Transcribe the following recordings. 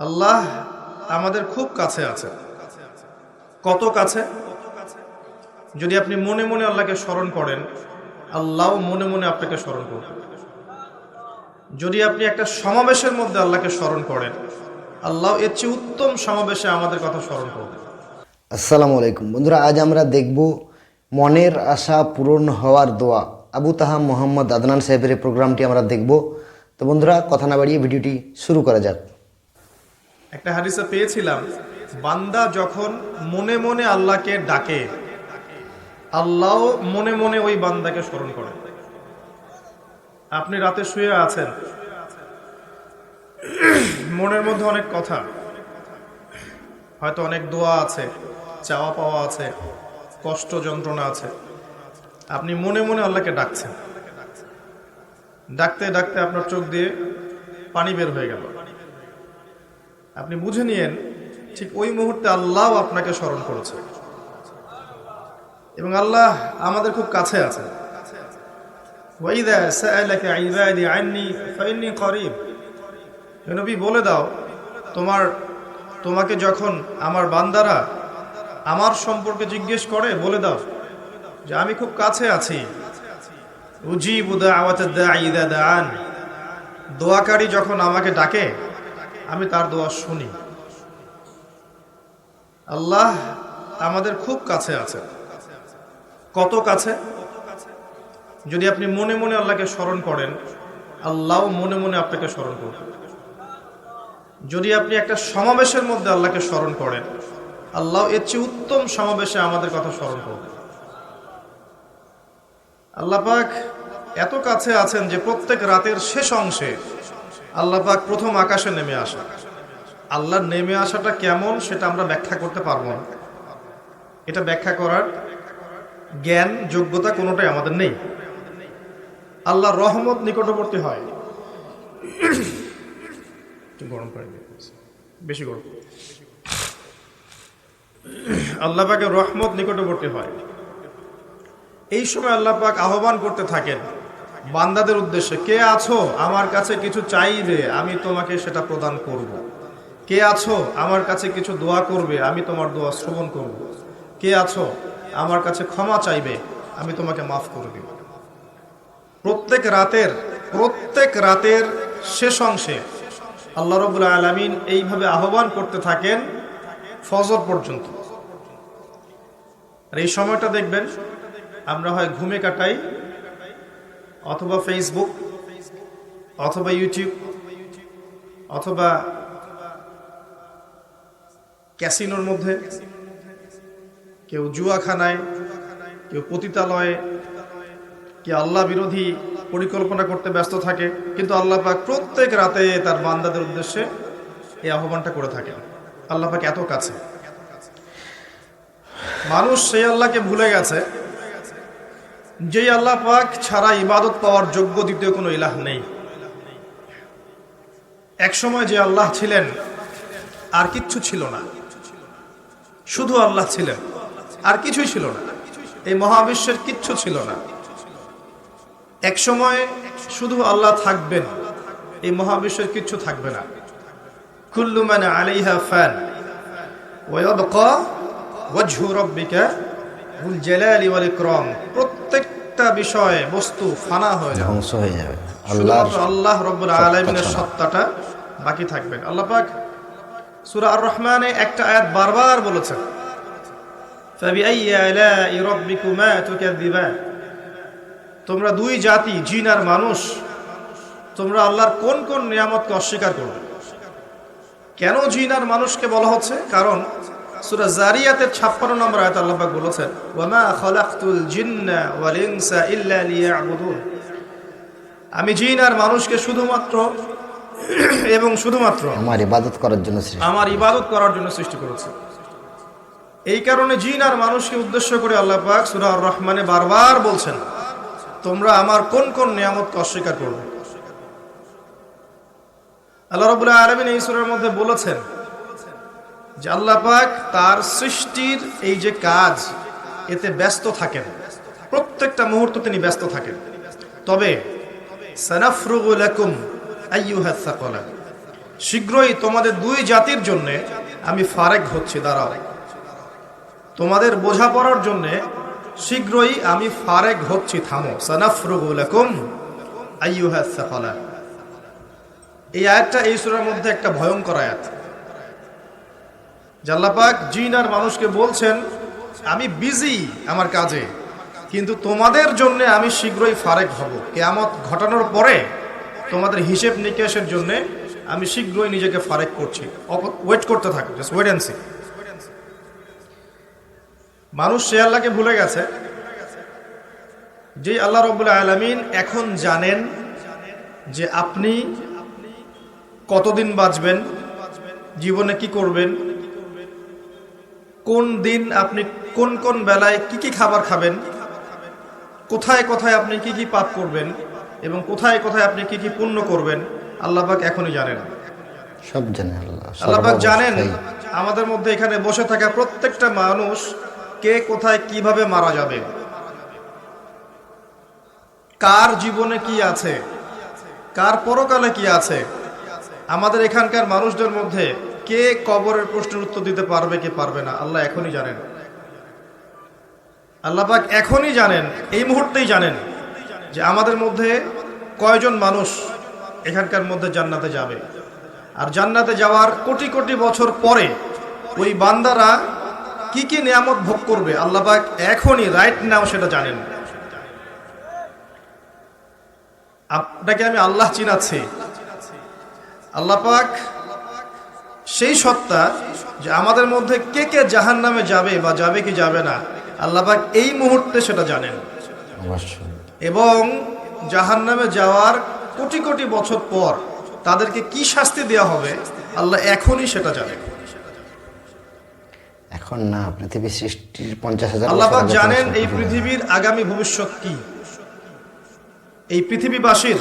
আল্লাহ আমাদের খুব কাছে আছে। কত কাছে? যদি আপনি মনে মনে আল্লাহকে স্মরণ করেন, আল্লাহ মনে মনে আপনাকে স্মরণ করবেন। যদি আপনি একটা সমাবেশের মধ্যে আল্লাহকে স্মরণ করেন, আল্লাহ এর চেয়ে উত্তম সমাবেশে আমাদের কথা স্মরণ করবেন। আসসালামু আলাইকুম বন্ধুরা, আজ আমরা দেখব মনের আশা পূরণ হওয়ার দোয়া। আবু তাহাম মোহাম্মদ আদনান সাহেবের এই প্রোগ্রামটি আমরা দেখব। তো বন্ধুরা, কথা না বাড়িয়ে ভিডিওটি শুরু করা যাক। একটা হাদিসে পেয়েছিলাম, বান্দা যখন মনে মনে আল্লাহকে ডাকে, আল্লাহ মনে মনে ওই বান্দাকে স্মরণ করেন। আপনি রাতে শুয়ে আছেন, মনের মধ্যে অনেক কথা, হয়তো অনেক দোয়া আছে, চাওয়া পাওয়া আছে, কষ্ট যন্ত্রণা আছে। আপনি মনে মনে আল্লাহকে ডাকছেন, ডাকতে ডাকতে আপনার চোখ দিয়ে পানি বের হয়ে গেল। আপনি বুঝে নিয়েন ঠিক ওই মুহূর্তে আল্লাহ আপনাকে স্মরণ করেছে। এবং আল্লাহ আমাদের খুব কাছে আছে। ওয়াইদা সাআলাকা ইবাদি আন্নী ফাইন্নী করিব। নবী বলে দাও, তোমাকে যখন আমার বান্দারা আমার সম্পর্কে জিজ্ঞেস করে, বলে দাও যে আমি খুব কাছে আছি। উজিবু দাওয়াতাদ দাঈ ইযা দাআন। দোয়াকারী যখন আমাকে ডাকে, আমি তার দোয়া শুনি। আল্লাহ আমাদের খুব কাছে আছে। কত কাছে? যদি আপনি মনে মনে আল্লাহকে স্মরণ করেন, আল্লাহ মনে মনে আপনাকে স্মরণ করবেন। যদি আপনি একটা সমাবেশের মধ্যে আল্লাহকে স্মরণ করেন, আল্লাহ এর চেয়ে উত্তম সমাবেশে আমাদের কথা স্মরণ করবেন। আল্লাহ পাক এত কাছে আছেন যে প্রত্যেক রাতের শেষ অংশে আল্লাহ পাক প্রথম আকাশে নেমে আসা। আল্লাহর নেমে আসাটা কেমন সেটা আমরা ব্যাখ্যা করতে পারবো না। এটা ব্যাখ্যা করার জ্ঞান যোগ্যতা কোনোটাই আমাদের নেই। আল্লাহর রহমত নিকটবর্তী হয়। গরম পানি বেশি গরম। আল্লাহ পাকের রহমত নিকটবর্তী হয়। এই সময় আল্লাহ পাক আহ্বান করতে থাকেন বান্দাদের উদ্দেশ্যে, কে আছো আমার কাছে কিছু চাইবে, আমি তোমাকে সেটা প্রদান করব। কে আছো আমার কাছে কিছু দোয়া করবে, আমি তোমার দোয়া শ্রবণ করব। কে আছো আমার কাছে ক্ষমা চাইবে, আমি তোমাকে মাফ করে দিব। প্রত্যেক রাতের শেষ অংশে আল্লাহ রাব্বুল আলামিন এইভাবে আহ্বান করতে থাকেন ফজর পর্যন্ত। আর এই সময়টা দেখবেন আমরা হয় ঘুমে কাটাই, অথবা ফেসবুক, অথবা ইউটিউব, অথবা ক্যাসিনোর মধ্যে, কেউ জুয়াখানায়, কেউ পতিতালয়ে, কেউ আল্লাহ বিরোধী পরিকল্পনা করতে ব্যস্ত থাকে। কিন্তু আল্লাহ পাক প্রত্যেক রাতে তার বান্দাদের উদ্দেশ্যে এই আহ্বানটা করে থাকেন। আল্লাহ পাক এত কাছে। মানুষ সেই আল্লাহকে ভুলে গেছে যেই আল্লাহ পাক ছাড়া ইবাদত পাওয়ার যোগ্য দ্বিতীয় কোনো ইলাহ নেই। এক সময় যে আল্লাহ ছিলেন আর কিচ্ছু ছিল না, শুধু আল্লাহ ছিলেন, আর কিছুই ছিল না। এই মহাবিশ্বের কিচ্ছু ছিল না। এক সময় শুধু আল্লাহ থাকবেন, এই মহাবিশ্বের কিচ্ছু থাকবে না। কুল্লু মান আলাইহা ফান ওয়া ইয়াবকা ওয়াজহু রাব্বিকা যুল জালালি ওয়াল ইকরাম। প্রত্যেকটা বিষয় বস্তু ফানা হয়ে যাবে, ধ্বংস হয়ে যাবে, আল্লাহ রাব্বুল আলামিনের সত্তাটা বাকি থাকবে। আল্লাহ পাক সূরা আর রহমানে একটা আয়াত বারবার বলেছেন, ফাবিআইয়ি আলাই রাব্বিকুমা তুকাযযিবান। তোমরা দুই জাতি, জিন আর মানুষ, তোমরা আল্লাহর কোন কোন নিয়ামতকে অস্বীকার করবে। কেন জিন আর মানুষকে বলা হচ্ছে? কারণ সূরা জারিয়াতের 56 নম্বর আয়াতে আল্লাহ পাক বলেছেন, ওয়ামা খালাকতুল জিন্না ওয়াল ইনসা ইল্লা লিয়াবুদুন। আমি জিন আর মানুষকে শুধুমাত্র আমার ইবাদত করার জন্য সৃষ্টি করেছি। এই কারণে জিন আর মানুষকে উদ্দেশ্য করে আল্লাহ পাক সূরা আর রহমানে বারবার বলছেন, তোমরা আমার কোন কোন নিয়ামতকে অস্বীকার করবে। আল্লাহ রাব্বুল আলামিন এই সূরার মধ্যে বলেছেন যে আল্লাহ পাক তার সৃষ্টির এই যে কাজ, এতে ব্যস্ত থাকেন, প্রত্যেকটা মুহূর্ত তিনি ব্যস্ত থাকেন। তবে সানাফরুগু লাকুম আইয়ুহাস সাকালান, শীঘ্রই তোমাদের দুই জাতির জন্য আমি ফারেক হচ্ছি, দাঁড়াও। তোমাদের বোঝাপড়ার জন্য শীঘ্রই আমি ফারেক হচ্ছি, থামো। সানাফরুগু লাকুম আইয়ুহাস সাকালান। এই আয়াতটা এই সূরার মধ্যে একটা ভয়ঙ্কর আয়াত। আল্লাহ পাক জিন আর মানুষকে বলছেন, আমি বিজি আমার কাজে, কিন্তু তোমাদের জন্য আমি শীঘ্রই ফারেক হব। কিয়ামত ঘটানোর পরে তোমাদের হিসেব নিকেশের জন্য আমি শীঘ্রই নিজেকে ফারেক করছি, ওয়েট করতে থাকো, জাস্ট ওয়েট এন্ড সি। মানুষ সে আল্লাহকে ভুলে গেছে যে আল্লাহ রাব্বুল আলামিন এখন জানেন যে আপনি কতদিন বাঁচবেন, জীবনে কি করবেন, কোন দিন আপনি কোন কোন বেলায় কি কি খাবার খাবেন, কোথায় কোথায় আপনি কি কি পাপ করবেন এবং কোথায় কোথায় আপনি কি কি পুণ্য করবেন, আল্লাহ পাক এখনই জানেন। সব জানে আল্লাহ। আল্লাহ পাক জানেন আমাদের মধ্যে এখানে বসে থাকা প্রত্যেকটা মানুষ কে কোথায় কিভাবে মারা যাবে, কার জীবনে কি আছে, কার পরকালে কি আছে। আমাদের এখানকার মানুষদের মধ্যে কে কবরের প্রশ্নের উত্তর দিতে পারবে কি পারবে না, আল্লাহ এখনই জানেন। আল্লাহ পাক এখনই জানেন, এই মুহূর্তেই জানেন যে আমাদের মধ্যে কয়জন মানুষ এখানকার মধ্যে জান্নাতে যাবে। আর জান্নাতে যাওয়ার কোটি কোটি বছর পরে ওই বান্দারা কি কি নিয়ামত ভোগ করবে, আল্লাহ পাক এখনই রাইট নাও সেটা জানেন। আপনাকে আমি আল্লাহ চিনাচ্ছি। আল্লাহ পাক সেই সত্তা যে আমাদের মধ্যে কে কে জাহান্নামে যাবে বা যাবে কি যাবে না, আল্লাহ পাক এই মুহূর্তে সেটা জানেন। এবং জাহান্নামে যাওয়ার কোটি কোটি বছর পর তাদেরকে কি শাস্তি দেওয়া হবে, আল্লাহ এখনই সেটা জানেন। এখন না, পৃথিবী সৃষ্টির 50,000 আল্লাহ পাক জানেন এই পৃথিবীর আগামী ভবিষ্যৎ কি, এই পৃথিবীবাসীর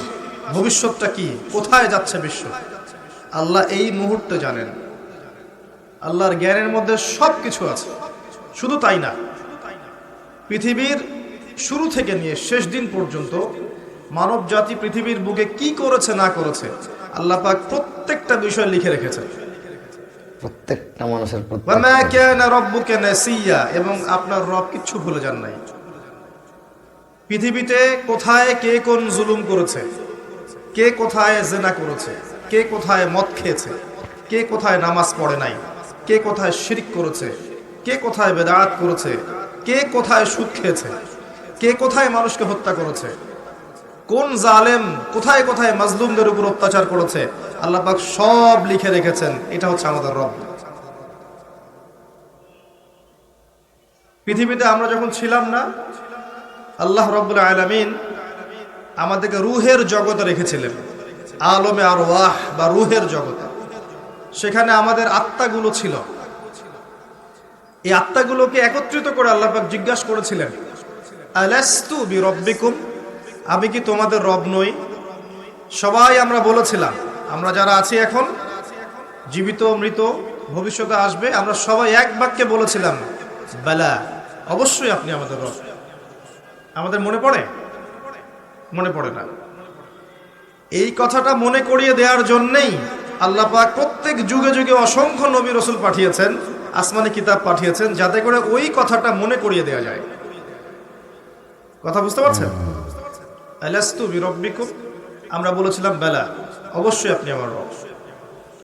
ভবিষ্যৎটা কি, কোথায় যাচ্ছে বিশ্ব, আল্লাহ এই মুহূর্তে জানেন। আল্লাহর জ্ঞানের মধ্যে সব কিছু আছে। শুধু তাই না, পৃথিবীর শুরু থেকে নিয়ে শেষ দিন পর্যন্ত মানব জাতি পৃথিবীর বুকে কি করেছে না করেছে, আল্লাহ পাক প্রত্যেকটা বিষয় লিখে রেখেছেন। প্রত্যেকটা মানুষের ওয়া মা কানা রাব্বুকা নাসিয়া, এবং আপনার রব কিচ্ছু ভুলে যান নাই। পৃথিবীতে কোথায় কে কোন জুলুম করেছে, কে কোথায় জিনা করেছে, কে কোথায় মদ খেয়েছে, কে কোথায় নামাজ পড়ে নাই, কে কোথায় শিরক করেছে, কে কোথায় বেদাত করেছে, কে কোথায় সুদ খেয়েছে, কে কোথায় মানুষকে হত্যা করেছে, কোন জালেম কোথায় কোথায় মাজলুমদের উপর অত্যাচার করেছে, আল্লাহ পাক সব লিখে রেখেছেন। এটা হচ্ছে আমাদের রব। পৃথিবীতে আমরা যখন ছিলাম না, আল্লাহ রাব্বুল আলামিন আমাদেরকে রুহের জগতে রেখেছিলেন, আলমে আরওয়াহ বা রুহের জগতে। সেখানে আমাদের আত্মাগুলো ছিল। এই আত্মাগুলোকে একত্রিত করে আল্লাহ পাক জিজ্ঞাসা করেছিলেন, আলাস্তু বিরব্বিকুম, আমি কি তোমাদের রব নই? সবাই আমরা বলেছিলাম, আমরা যারা আছি এখন, জীবিত মৃত ভবিষ্যতে আসবে, আমরা সবাই এক বাক্যে বলেছিলাম, বালা, অবশ্যই আপনি আমাদের রব। আমাদের মনে পড়ে? মনে পড়ে না। এই কথাটা মনে করিয়ে দেওয়ার জন্যই আল্লাহ পাক প্রত্যেক যুগে যুগে অসংখ্য নবী রাসূল পাঠিয়েছেন, আসমানি কিতাব পাঠিয়েছেন, যাতে করে ওই কথাটা মনে করিয়ে দেওয়া যায়। কথা বুঝতে পারছেন? আলাস্তু বিরব্বিকুম, আমরা বলেছিলাম বালা, অবশ্যই আপনি আমার রব।